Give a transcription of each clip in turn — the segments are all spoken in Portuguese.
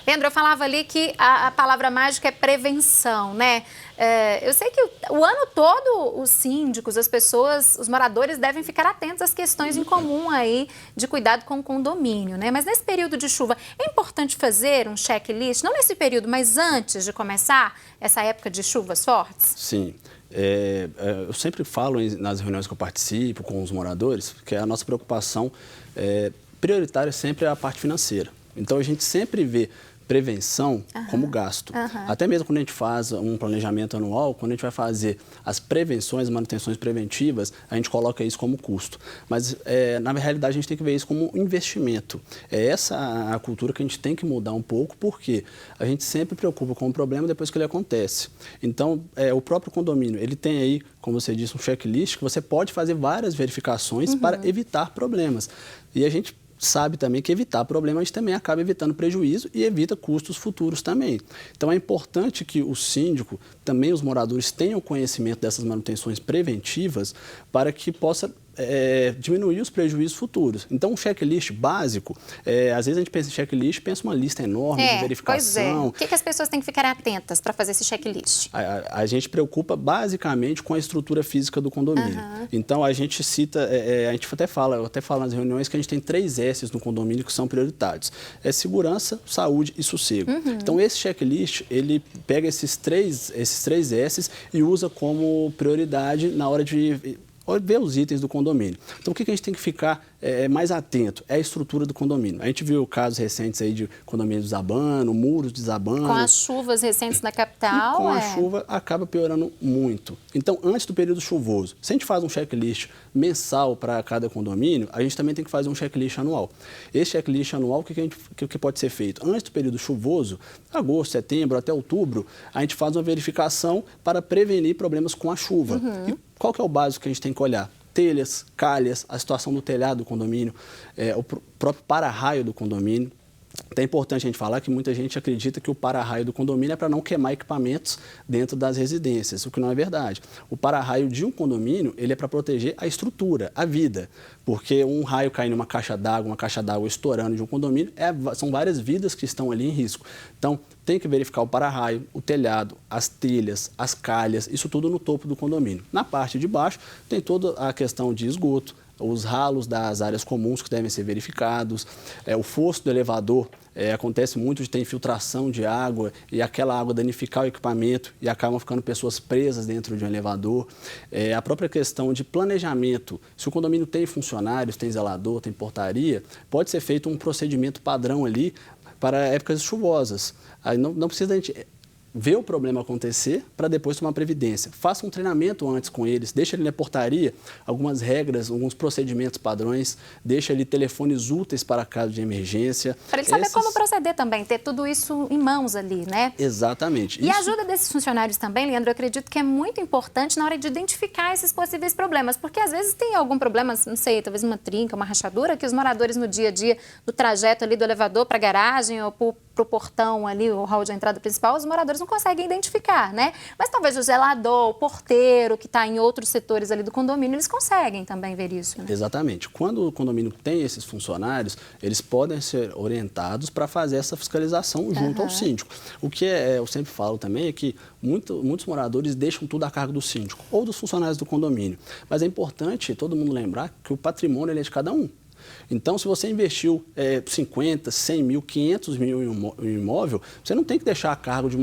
Leandro, eu falava ali que a palavra mágica é prevenção, né? Eu sei que o ano todo os síndicos, as pessoas, os moradores devem ficar atentos às questões em comum aí de cuidado com o condomínio, né? Mas nesse período de chuva, é importante fazer um checklist, não nesse período, mas antes de começar essa época de chuvas fortes? Sim. Eu sempre falo nas reuniões que eu participo com os moradores que a nossa preocupação prioritária sempre é a parte financeira. Então, a gente sempre vê prevenção como gasto. Até mesmo quando a gente faz um planejamento anual, quando a gente vai fazer as prevenções, manutenções preventivas, a gente coloca isso como custo. Mas, na realidade, a gente tem que ver isso como investimento. É essa a cultura que a gente tem que mudar um pouco, porque a gente sempre preocupa com o problema depois que ele acontece. Então, o próprio condomínio, ele tem aí, como você disse, um checklist que você pode fazer várias verificações para evitar problemas. E a gente sabe também que evitar problemas, a gente também acaba evitando prejuízo e evita custos futuros também. Então, é importante que o síndico, também os moradores, tenham conhecimento dessas manutenções preventivas para que possa diminuir os prejuízos futuros. Então, um checklist básico, às vezes a gente pensa em checklist, pensa uma lista enorme de verificação. Pois é. O que as pessoas têm que ficar atentas para fazer esse checklist? A gente preocupa basicamente com a estrutura física do condomínio. Então, a gente cita, a gente eu até falo nas reuniões que a gente tem 3 S's no condomínio que são prioritários. É segurança, saúde e sossego. Então, esse checklist, ele pega esses três S's e usa como prioridade na hora de ver os itens do condomínio. Então, o que a gente tem que ficar mais atento é a estrutura do condomínio. A gente viu casos recentes aí de condomínios desabando, muros desabando. Com as chuvas recentes na capital. E com a chuva acaba piorando muito. Então, antes do período chuvoso, se a gente faz um checklist mensal para cada condomínio, a gente também tem que fazer um checklist anual. Esse checklist anual, o que pode ser feito? Antes do período chuvoso, agosto, setembro, até outubro, a gente faz uma verificação para prevenir problemas com a chuva. E qual que é o básico que a gente tem que olhar? Telhas, calhas, a situação do telhado do condomínio, o próprio para-raio do condomínio. Então, é importante a gente falar que muita gente acredita que o para-raio do condomínio é para não queimar equipamentos dentro das residências, o que não é verdade. O para-raio de um condomínio, ele é para proteger a estrutura, a vida, porque um raio caindo numa caixa d'água, uma caixa d'água estourando de um condomínio, são várias vidas que estão ali em risco. Então, tem que verificar o para-raio, o telhado, as telhas, as calhas, isso tudo no topo do condomínio. Na parte de baixo, tem toda a questão de esgoto, os ralos das áreas comuns que devem ser verificados, o fosso do elevador, acontece muito de ter infiltração de água e aquela água danificar o equipamento e acabam ficando pessoas presas dentro de um elevador. A própria questão de planejamento, se o condomínio tem funcionários, tem zelador, tem portaria, pode ser feito um procedimento padrão ali para épocas chuvosas. Aí não precisa a gente ver o problema acontecer para depois tomar previdência. Faça um treinamento antes com eles, deixa ali na portaria algumas regras, alguns procedimentos padrões, deixa ali telefones úteis para caso de emergência. Para ele saber como proceder também, ter tudo isso em mãos ali, né? Exatamente. E a ajuda desses funcionários também, Leandro, eu acredito que é muito importante na hora de identificar esses possíveis problemas, porque às vezes tem algum problema, não sei, talvez uma trinca, uma rachadura, que os moradores no dia a dia, no trajeto ali do elevador para a garagem ou para o portão ali, o hall de entrada principal, os moradores não conseguem identificar, né? Mas talvez o zelador, o porteiro, que está em outros setores ali do condomínio, eles conseguem também ver isso, né? Exatamente. Quando o condomínio tem esses funcionários, eles podem ser orientados para fazer essa fiscalização junto ao síndico. O que eu sempre falo também é que muitos moradores deixam tudo a cargo do síndico ou dos funcionários do condomínio. Mas é importante todo mundo lembrar que o patrimônio ele é de cada um. Então, se você investiu 50, 100 mil, 500 mil em um imóvel, você não tem que deixar a cargo de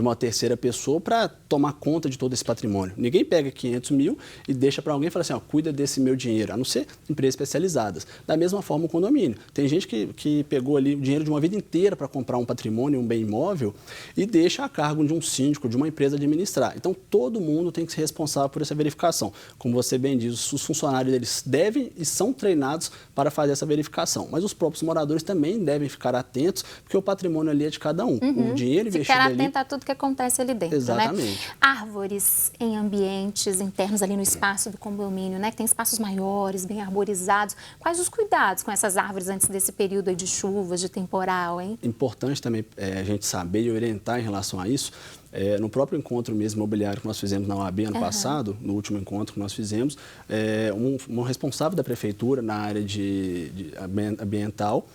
uma terceira pessoa para tomar conta de todo esse patrimônio. Ninguém pega 500 mil e deixa para alguém e fala assim, cuida desse meu dinheiro, a não ser empresas especializadas. Da mesma forma, o condomínio. Tem gente que pegou ali o dinheiro de uma vida inteira para comprar um patrimônio, um bem imóvel e deixa a cargo de um síndico, de uma empresa administrar. Então, todo mundo tem que ser responsável por essa verificação. Como você bem diz, os funcionários eles devem e são treinados para fazer essa verificação. Mas os próprios moradores também devem ficar atentos, porque o patrimônio ali é de cada um. O dinheiro investido ali... Ficar atento a tudo que acontece ali dentro, exatamente, né? Árvores em ambientes internos ali no espaço do condomínio, né? Que tem espaços maiores, bem arborizados. Quais os cuidados com essas árvores antes desse período aí de chuvas, de temporal, hein? Importante também a gente saber e orientar em relação a isso, No próprio encontro mesmo imobiliário que nós fizemos na OAB ano passado, no último encontro que nós fizemos, um responsável da prefeitura na área de ambiental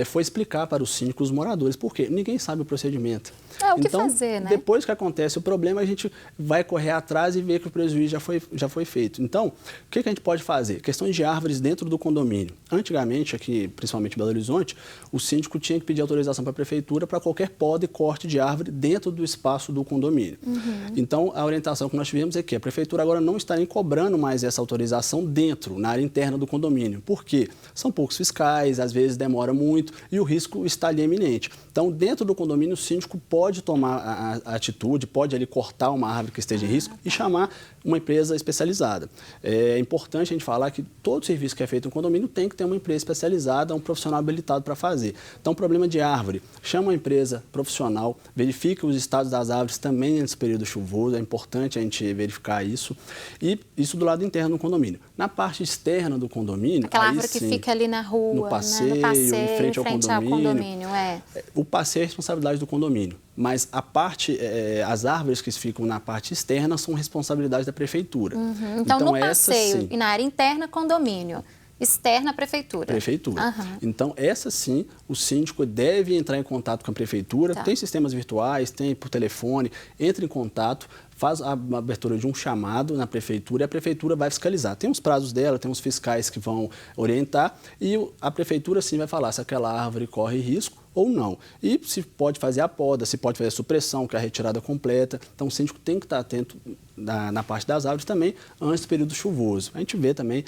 foi explicar para os síndicos, os moradores, por quê? Ninguém sabe o procedimento. O que fazer, né? Depois que acontece o problema, a gente vai correr atrás e ver que o prejuízo já foi feito. Então, o que a gente pode fazer? Questões de árvores dentro do condomínio. Antigamente, aqui, principalmente em Belo Horizonte, o síndico tinha que pedir autorização para a prefeitura para qualquer poda e corte de árvore dentro do espaço do condomínio. Então, a orientação que nós tivemos é que a prefeitura agora não está nem cobrando mais essa autorização dentro, na área interna do condomínio. Por quê? São poucos fiscais, às vezes demora muito e o risco está ali iminente. Então, dentro do condomínio, o síndico pode tomar a atitude, pode ali cortar uma árvore que esteja em risco e chamar uma empresa especializada. É importante a gente falar que todo serviço que é feito no condomínio tem que ter uma empresa especializada, um profissional habilitado para fazer. Então, problema de árvore, chama uma empresa profissional, verifica os estados das árvores também nesse período chuvoso, é importante a gente verificar isso. E isso do lado interno do condomínio. Na parte externa do condomínio... Aquela árvore que fica ali na rua, no passeio, em frente ao condomínio. O passeio é responsabilidade do condomínio, mas as árvores que ficam na parte externa são responsabilidade da prefeitura. Então, no passeio e na área interna, condomínio. Externa, prefeitura. Prefeitura. Então, essa sim, o síndico deve entrar em contato com a prefeitura. Tem sistemas virtuais, tem por telefone, entra em contato, faz a abertura de um chamado na prefeitura e a prefeitura vai fiscalizar. Tem os prazos dela, tem os fiscais que vão orientar e a prefeitura sim vai falar se aquela árvore corre risco ou não. E se pode fazer a poda, se pode fazer a supressão, que é a retirada completa. Então, o síndico tem que estar atento na parte das árvores também antes do período chuvoso. A gente vê também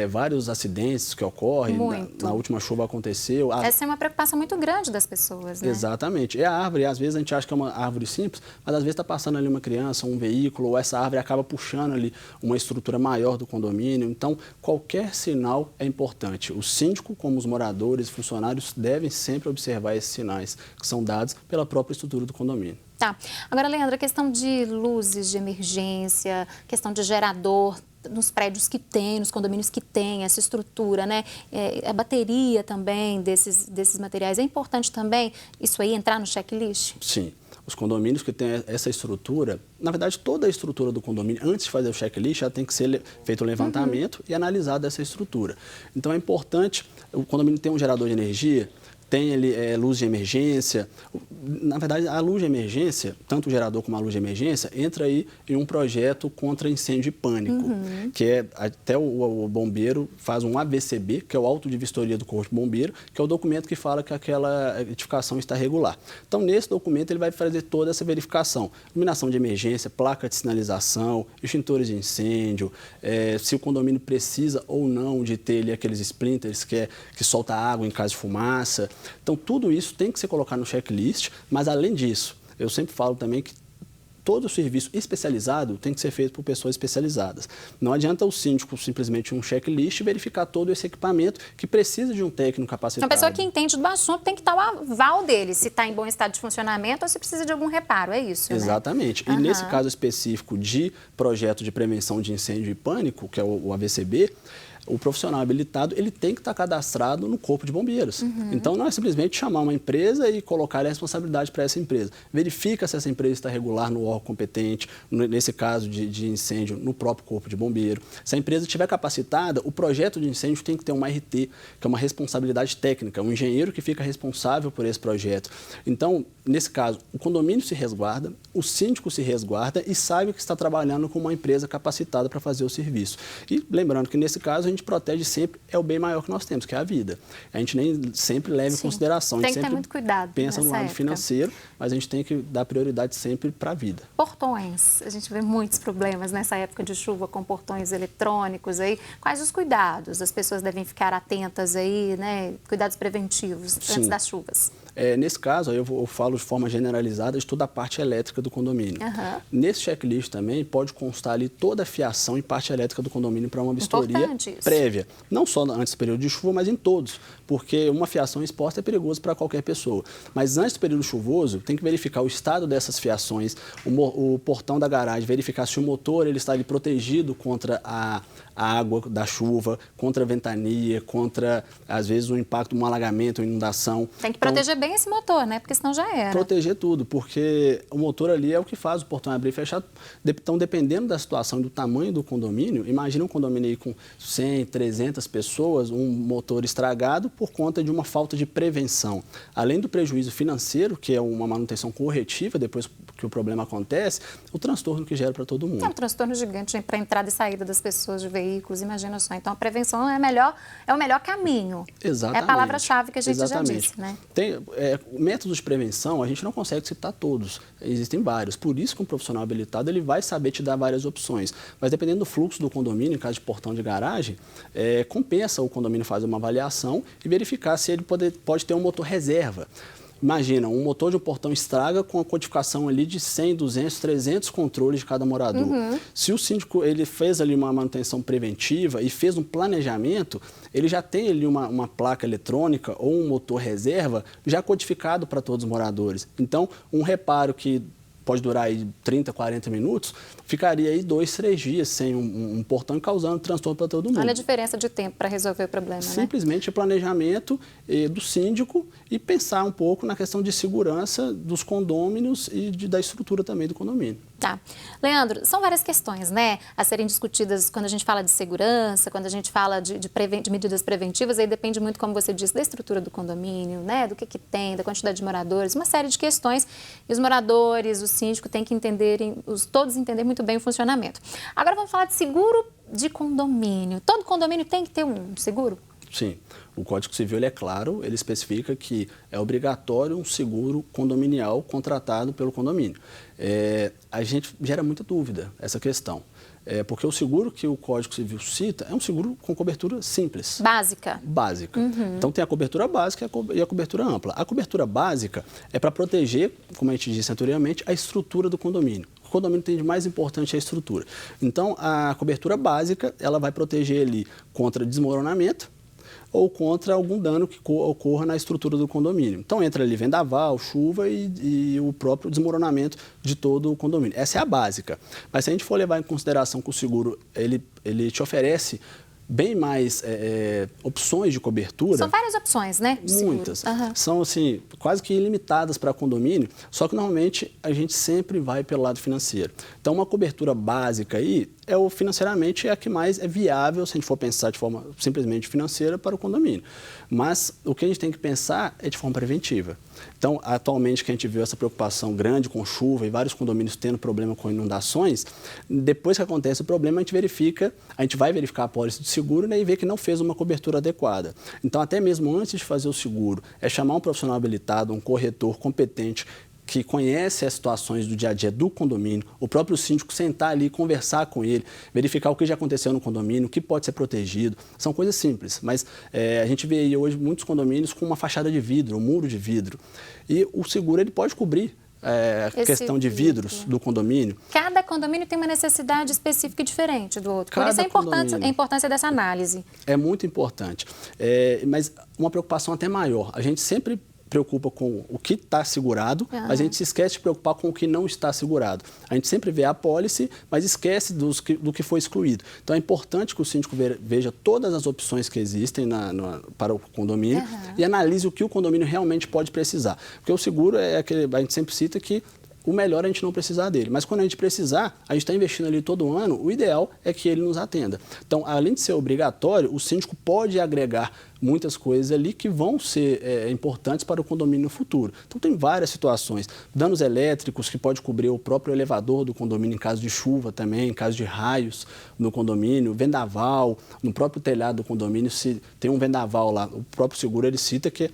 vários acidentes que ocorrem. Na última chuva aconteceu. Essa é uma preocupação muito grande das pessoas, né? Exatamente. É a árvore. Às vezes a gente acha que é uma árvore simples, mas às vezes está passando ali uma criança, um veículo, ou essa árvore acaba puxando ali uma estrutura maior do condomínio. Então, qualquer sinal é importante. O síndico, como os moradores, funcionários, devem sempre observar esses sinais que são dados pela própria estrutura do condomínio. Tá. Agora, Leandro, a questão de luzes de emergência, questão de gerador nos prédios que tem, nos condomínios que tem, essa estrutura, né? A bateria também desses materiais. É importante também isso aí entrar no checklist? Sim. Os condomínios que têm essa estrutura, na verdade, toda a estrutura do condomínio, antes de fazer o checklist, já tem que ser feito o levantamento e analisada essa estrutura. Então, é importante, o condomínio tem um gerador de energia, tem ali luz de emergência. Na verdade, a luz de emergência, tanto o gerador como a luz de emergência, entra aí em um projeto contra incêndio e pânico, que é até o bombeiro faz um AVCB, que é o auto de vistoria do Corpo de Bombeiro, que é o documento que fala que aquela edificação está regular. Então, nesse documento, ele vai fazer toda essa verificação. Iluminação de emergência, placa de sinalização, extintores de incêndio, se o condomínio precisa ou não de ter ali aqueles splinters que solta água em caso de fumaça. Então, tudo isso tem que ser colocado no checklist, mas, além disso, eu sempre falo também que todo o serviço especializado tem que ser feito por pessoas especializadas. Não adianta o síndico simplesmente um checklist e verificar todo esse equipamento que precisa de um técnico capacitado. Uma pessoa que entende do assunto tem que estar o aval dele, se está em bom estado de funcionamento ou se precisa de algum reparo, é isso, Exatamente. Né? E nesse caso específico de projeto de prevenção de incêndio e pânico, que é o AVCB, o profissional habilitado, ele tem que estar cadastrado no Corpo de Bombeiros. Então, não é simplesmente chamar uma empresa e colocar a responsabilidade para essa empresa. Verifica se essa empresa está regular no órgão competente, nesse caso de incêndio, no próprio Corpo de Bombeiro. Se a empresa estiver capacitada, o projeto de incêndio tem que ter uma RT, que é uma responsabilidade técnica, um engenheiro que fica responsável por esse projeto. Então, nesse caso, o condomínio se resguarda, o síndico se resguarda e sabe que está trabalhando com uma empresa capacitada para fazer o serviço. E lembrando que, nesse caso, a gente protege sempre o bem maior que nós temos, que é a vida. A gente nem sempre leva em consideração. Tem que ter muito cuidado. Pensa no lado financeiro, mas a gente tem que dar prioridade sempre para a vida. Portões. A gente vê muitos problemas nessa época de chuva com portões eletrônicos aí. Quais os cuidados? As pessoas devem ficar atentas aí, né? Cuidados preventivos antes das chuvas. Nesse caso, eu falo de forma generalizada de toda a parte elétrica do condomínio. Nesse checklist também pode constar ali toda a fiação e parte elétrica do condomínio para uma vistoria prévia. Não só antes do período de chuva, mas em todos. Porque uma fiação exposta é perigoso para qualquer pessoa. Mas antes do período chuvoso, tem que verificar o estado dessas fiações, o portão da garagem, verificar se o motor ele está ali protegido contra a a água da chuva, contra a ventania, contra, às vezes, o impacto de um alagamento, uma inundação. Tem que proteger bem esse motor, né? Porque senão já era. Proteger tudo, porque o motor ali é o que faz o portão abrir e fechar. Então, dependendo da situação e do tamanho do condomínio, imagina um condomínio aí com 100, 300 pessoas, um motor estragado por conta de uma falta de prevenção. Além do prejuízo financeiro, que é uma manutenção corretiva depois que o problema acontece, o transtorno que gera para todo mundo. É um transtorno gigante para a entrada e saída das pessoas, de veículos, imagina só. Então, a prevenção é o melhor caminho. Exatamente. É a palavra-chave que a gente Exatamente. já disse, né? Tem métodos de prevenção, a gente não consegue citar todos, existem vários. Por isso que um profissional habilitado ele vai saber te dar várias opções. Mas dependendo do fluxo do condomínio, em caso de portão de garagem, compensa o condomínio fazer uma avaliação e verificar se ele pode ter um motor reserva. Imagina, um motor de um portão estraga com a codificação ali de 100, 200, 300 controles de cada morador. Se o síndico ele fez ali uma manutenção preventiva e fez um planejamento, ele já tem ali uma placa eletrônica ou um motor reserva já codificado para todos os moradores. Então, um reparo que pode durar aí 30, 40 minutos, ficaria aí 2, 3 dias sem um portão causando transtorno para todo mundo. Olha a diferença de tempo para resolver o problema, Simplesmente planejamento do síndico e pensar um pouco na questão de segurança dos condôminos e da estrutura também do condomínio. Tá. Leandro, são várias questões, né, a serem discutidas quando a gente fala de segurança, quando a gente fala de medidas preventivas, aí depende muito, como você disse, da estrutura do condomínio, né, do que tem, da quantidade de moradores, uma série de questões, e os moradores, o síndico tem que todos entender muito bem o funcionamento. Agora vamos falar de seguro de condomínio. Todo condomínio tem que ter um seguro? Sim. O Código Civil ele é claro, ele especifica que é obrigatório um seguro condominial contratado pelo condomínio. A gente gera muita dúvida essa questão, porque o seguro que o Código Civil cita é um seguro com cobertura simples. Básica. Básica. Então tem a cobertura básica e a cobertura ampla. A cobertura básica é para proteger, como a gente disse anteriormente, a estrutura do condomínio. O condomínio tem de mais importante a estrutura. Então a cobertura básica ela vai proteger ali contra desmoronamento ou contra algum dano que ocorra na estrutura do condomínio. Então, entra ali vendaval, chuva e o próprio desmoronamento de todo o condomínio. Essa é a básica. Mas se a gente for levar em consideração que o seguro ele te oferece bem mais opções de cobertura. São várias opções, né? Muitas. São, assim, quase que ilimitadas para condomínio, só que normalmente a gente sempre vai pelo lado financeiro. Então, uma cobertura básica aí, financeiramente é a que mais é viável, se a gente for pensar de forma simplesmente financeira, para o condomínio. Mas o que a gente tem que pensar é de forma preventiva. Então, atualmente, que a gente viu essa preocupação grande com chuva e vários condomínios tendo problema com inundações, depois que acontece o problema, a gente vai verificar a pólice de seguro, né, e ver que não fez uma cobertura adequada. Então, até mesmo antes de fazer o seguro, chamar um profissional habilitado, um corretor competente, que conhece as situações do dia a dia do condomínio, o próprio síndico sentar ali, conversar com ele, verificar o que já aconteceu no condomínio, o que pode ser protegido. São coisas simples, mas a gente vê aí hoje muitos condomínios com uma fachada de vidro, um muro de vidro. E o seguro ele pode cobrir a questão de vidros do condomínio. Cada condomínio tem uma necessidade específica e diferente do outro. Por isso a importância dessa análise. É muito importante. Mas uma preocupação até maior. A gente sempre preocupa com o que está segurado, mas a gente se esquece de preocupar com o que não está segurado. A gente sempre vê a apólice, mas esquece do que foi excluído. Então, é importante que o síndico veja todas as opções que existem para o condomínio e analise o que o condomínio realmente pode precisar. Porque o seguro a gente sempre cita que o melhor é a gente não precisar dele. Mas quando a gente precisar, a gente está investindo ali todo ano, o ideal é que ele nos atenda. Então, além de ser obrigatório, o síndico pode agregar muitas coisas ali que vão ser importantes para o condomínio no futuro. Então, tem várias situações. Danos elétricos, que pode cobrir o próprio elevador do condomínio em caso de chuva também, em caso de raios no condomínio, vendaval, no próprio telhado do condomínio, se tem um vendaval lá, o próprio seguro ele cita que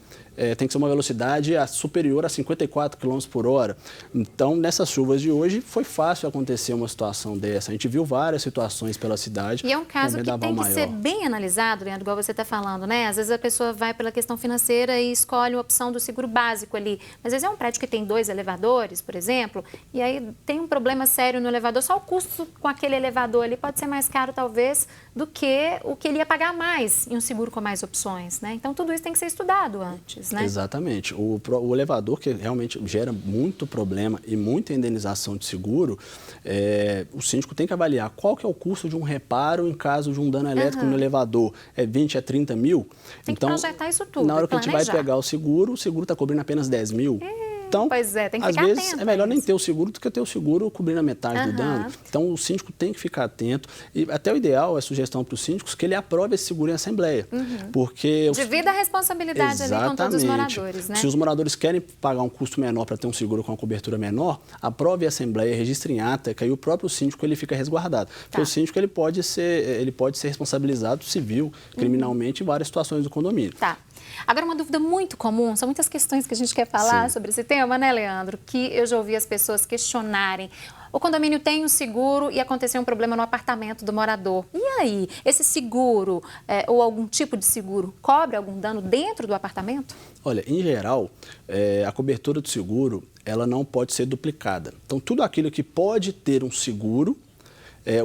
tem que ser uma velocidade superior a 54 km por hora. Então, nessas chuvas de hoje, foi fácil acontecer uma situação dessa. A gente viu várias situações pela cidade. E é um caso que tem que ser bem analisado, Leandro, igual você está falando, né? Às vezes a pessoa vai pela questão financeira e escolhe a opção do seguro básico ali. Mas às vezes é um prédio que tem 2 elevadores, por exemplo, e aí tem um problema sério no elevador, só o custo com aquele elevador ali pode ser mais caro, talvez, do que o que ele ia pagar mais em um seguro com mais opções, né? Então, tudo isso tem que ser estudado antes, né? Exatamente. O elevador, que realmente gera muito problema e muita indenização de seguro, o síndico tem que avaliar qual que é o custo de um reparo em caso de um dano elétrico no elevador. É 20 a 30 mil? Tem que projetar isso tudo, na hora que a planejar. gente vai pegar o seguro está cobrindo apenas 10 mil. Então, pois é, tem que às ficar vezes atento é melhor a nem isso. ter o seguro do que ter o seguro cobrindo a metade do dano. Então, o síndico tem que ficar atento. E até o ideal, é sugestão para os síndicos, que ele aprove esse seguro em assembleia. Porque Divida a responsabilidade ali com todos os moradores, né? Se os moradores querem pagar um custo menor para ter um seguro com uma cobertura menor, aprove a assembleia, registre em ata, que aí o próprio síndico ele fica resguardado. Porque o síndico ele pode ser responsabilizado civil, criminalmente, em várias situações do condomínio. Tá. Agora, uma dúvida muito comum, são muitas questões que a gente quer falar sobre esse tema, né, Leandro? Que eu já ouvi as pessoas questionarem. O condomínio tem um seguro e aconteceu um problema no apartamento do morador. E aí, esse seguro ou algum tipo de seguro cobre algum dano dentro do apartamento? Olha, em geral, a cobertura do seguro ela não pode ser duplicada. Então, tudo aquilo que pode ter um seguro,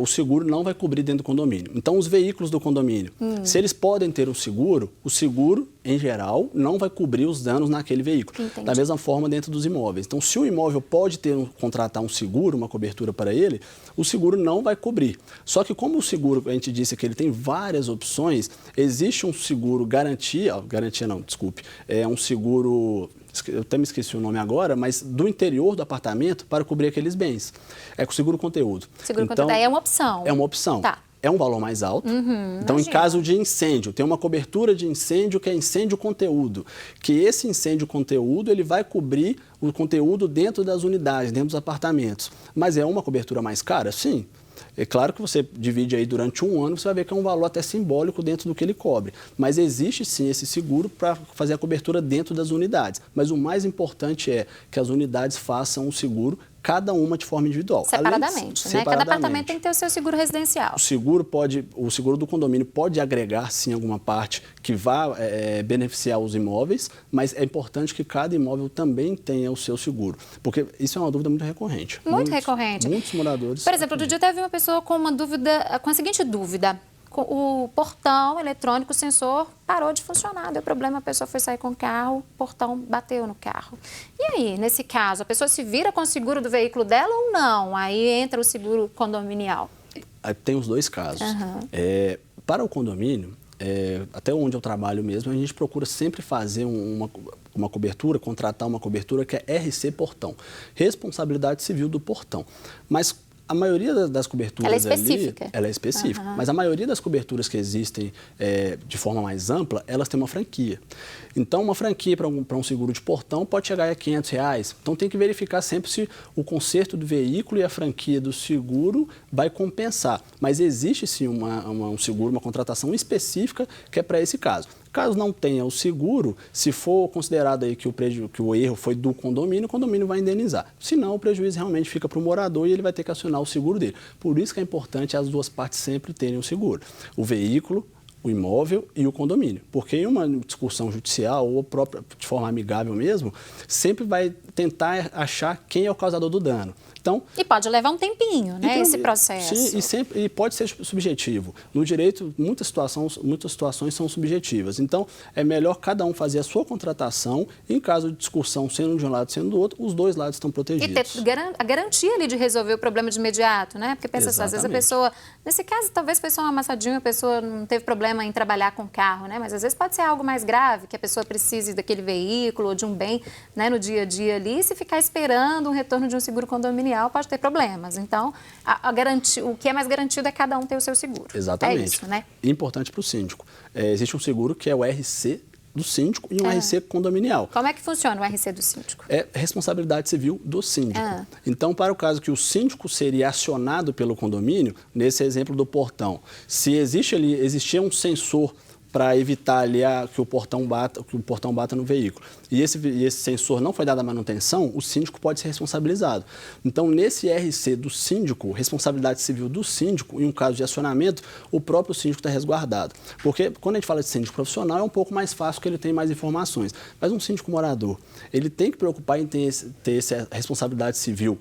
o seguro não vai cobrir dentro do condomínio. Então, os veículos do condomínio, se eles podem ter um seguro, o seguro, em geral, não vai cobrir os danos naquele veículo. Entendi. Da mesma forma dentro dos imóveis. Então, se o imóvel pode contratar um seguro, uma cobertura para ele, o seguro não vai cobrir. Só que como o seguro, a gente disse que ele tem várias opções, existe um seguro é um seguro... Eu até me esqueci o nome agora, mas do interior do apartamento para cobrir aqueles bens. É com seguro conteúdo. Seguro conteúdo é uma opção. É uma opção. Tá. É um valor mais alto. Então, imagina. em caso de incêndio, tem uma cobertura de incêndio que é incêndio conteúdo. Que esse incêndio conteúdo, ele vai cobrir o conteúdo dentro das unidades, dentro dos apartamentos. Mas é uma cobertura mais cara? Sim. É claro que você divide aí durante um ano, você vai ver que é um valor até simbólico dentro do que ele cobre. Mas existe sim esse seguro para fazer a cobertura dentro das unidades. Mas o mais importante é que as unidades façam o seguro, cada uma de forma individual. Separadamente, né? Cada apartamento tem que ter o seguro residencial. O seguro do condomínio pode agregar, sim, alguma parte que vá beneficiar os imóveis, mas é importante que cada imóvel também tenha o seu seguro. Porque isso é uma dúvida muito recorrente. Muito recorrente. Muitos moradores... Por exemplo, outro dia até vi uma pessoa com uma dúvida, com a seguinte dúvida. O portão eletrônico, o sensor, parou de funcionar. Deu problema, a pessoa foi sair com o carro, o portão bateu no carro. E aí, nesse caso, a pessoa se vira com o seguro do veículo dela ou não? Aí entra o seguro condominial. Tem os dois casos. Para o condomínio, até onde eu trabalho mesmo, a gente procura sempre fazer uma cobertura, contratar uma cobertura que é RC Portão. Responsabilidade civil do portão. Mas a maioria das coberturas ela é específica. Ela é específica. Mas a maioria das coberturas que existem de forma mais ampla, elas têm uma franquia. Então, uma franquia para um seguro de portão pode chegar a R$500. Então, tem que verificar sempre se o conserto do veículo e a franquia do seguro vai compensar. Mas existe sim um seguro, uma contratação específica que é para esse caso. Caso não tenha o seguro, se for considerado aí que o erro foi do condomínio, o condomínio vai indenizar. Se não, o prejuízo realmente fica para o morador e ele vai ter que acionar o seguro dele. Por isso que é importante as duas partes sempre terem o seguro. O veículo, o imóvel e o condomínio. Porque em uma discussão judicial ou própria, de forma amigável mesmo, sempre vai tentar achar quem é o causador do dano. Então, e pode levar um tempinho, né, esse processo. Sim, e pode ser subjetivo. No direito, muitas situações são subjetivas. Então, é melhor cada um fazer a sua contratação. Em caso de discussão, sendo de um lado, sendo do outro, os dois lados estão protegidos. E ter a garantia ali de resolver o problema de imediato, né? Porque pensa só, às vezes a pessoa, nesse caso, talvez foi só um amassadinho, a pessoa não teve problema em trabalhar com o carro, né? Mas às vezes pode ser algo mais grave, que a pessoa precise daquele veículo ou de um bem, né, no dia a dia ali. E se ficar esperando um retorno de um seguro condominial, pode ter problemas. Então, o que é mais garantido é cada um ter o seu seguro. Exatamente. É isso, né? Importante para o síndico. Existe um seguro que é o RC do síndico e um RC condominial. Como é que funciona o RC do síndico? É responsabilidade civil do síndico. Então, para o caso que o síndico seria acionado pelo condomínio, nesse exemplo do portão, se existia um sensor para evitar ali que o portão bata no veículo. e esse sensor não foi dado a manutenção, o síndico pode ser responsabilizado. Então, nesse RC do síndico, responsabilidade civil do síndico, em um caso de acionamento, o próprio síndico está resguardado. Porque quando a gente fala de síndico profissional, é um pouco mais fácil, porque ele tem mais informações. Mas um síndico morador, ele tem que preocupar em ter essa responsabilidade civil,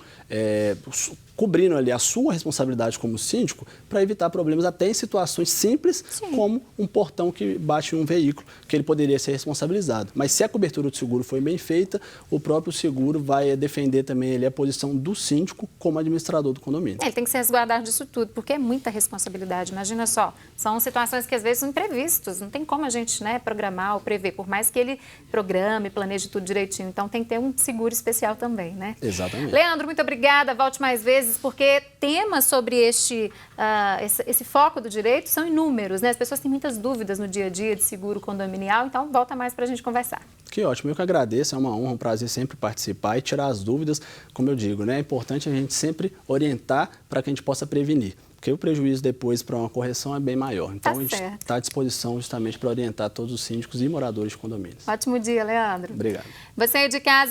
cobrindo ali a sua responsabilidade como síndico, para evitar problemas até em situações simples, Sim. como um portão que bate em um veículo, que ele poderia ser responsabilizado. Mas se a cobertura do seguro foi bem feita, o próprio seguro vai defender também ali a posição do síndico como administrador do condomínio. Ele tem que se resguardar disso tudo, porque é muita responsabilidade. Imagina só, são situações que às vezes são imprevistas, não tem como a gente programar ou prever, por mais que ele programe, planeje tudo direitinho. Então tem que ter um seguro especial também, né? Exatamente. Leandro, muito obrigada, volte mais vezes, porque temas sobre esse foco do direito são inúmeros, né? As pessoas têm muitas dúvidas no dia a dia de seguro condominial, então volta mais para a gente conversar. Que ótimo, eu que agradeço, é uma honra, um prazer sempre participar e tirar as dúvidas, como eu digo, né? É importante a gente sempre orientar para que a gente possa prevenir, porque o prejuízo depois para uma correção é bem maior. Então a gente está à disposição justamente para orientar todos os síndicos e moradores de condomínios. Ótimo dia, Leandro. Obrigado. Você aí de casa.